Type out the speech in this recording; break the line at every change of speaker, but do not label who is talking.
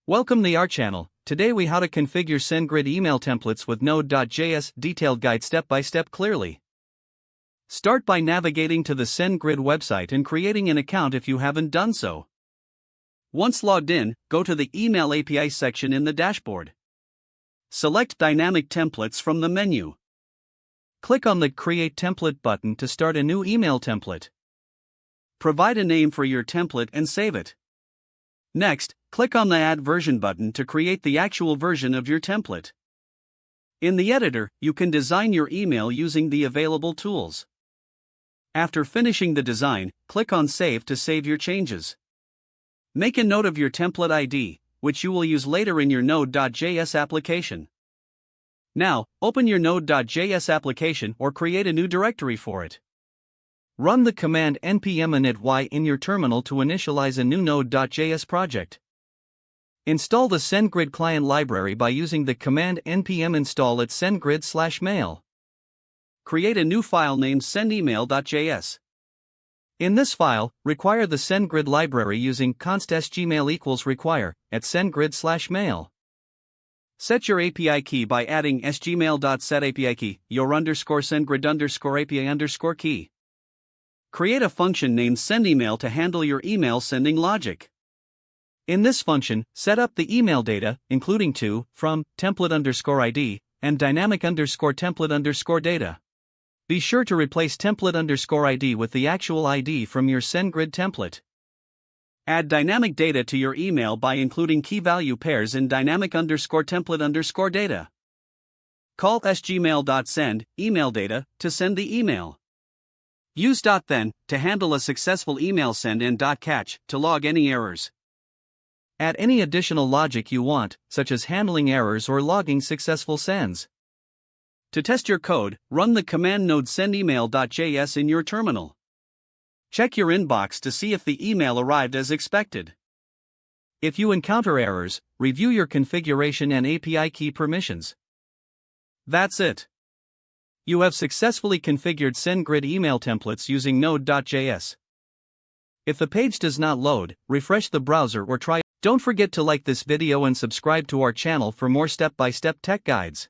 Welcome to our channel. Today we how to configure SendGrid email templates with Node.js detailed guide step by step clearly. Start by navigating to the SendGrid website and creating an account if you haven't done so. Once logged in, go to the Email API section in the dashboard. Select Dynamic Templates from the menu. Click on the Create Template button to start a new email template. Provide a name for your template and save it. Next, click on the Add Version button to create the actual version of your template. In the editor, you can design your email using the available tools. After finishing the design, click on Save to save your changes. Make a note of your template ID, which you will use later in your Node.js application. Now, open your Node.js application or create a new directory for it. Run the command npm init in your terminal to initialize a new Node.js project. Install the SendGrid client library by using the command npm install at sendgrid/mail. Create a new file named sendemail.js. In this file, require the SendGrid library using const sgmail equals require at sendgrid/mail. Set your API key by adding sgmail.setAPI your _SendGrid_API key. Create a function named sendemail to handle your email sending logic. In this function, set up the email data, including to, from, template_ID, and dynamic_template_data. Be sure to replace template_ID with the actual ID from your SendGrid template. Add dynamic data to your email by including key value pairs in dynamic_template_data. Call sgmail.send email data to send the email. Use .then to handle a successful email send and .catch to log any errors. Add any additional logic you want, such as handling errors or logging successful sends. To test your code, run the command node sendemail.js in your terminal. Check your inbox to see if the email arrived as expected. If you encounter errors, review your configuration and API key permissions. That's it. You have successfully configured SendGrid email templates using Node.js. If the page does not load, refresh the browser or try. Don't forget to like this video and subscribe to our channel for more step-by-step tech guides.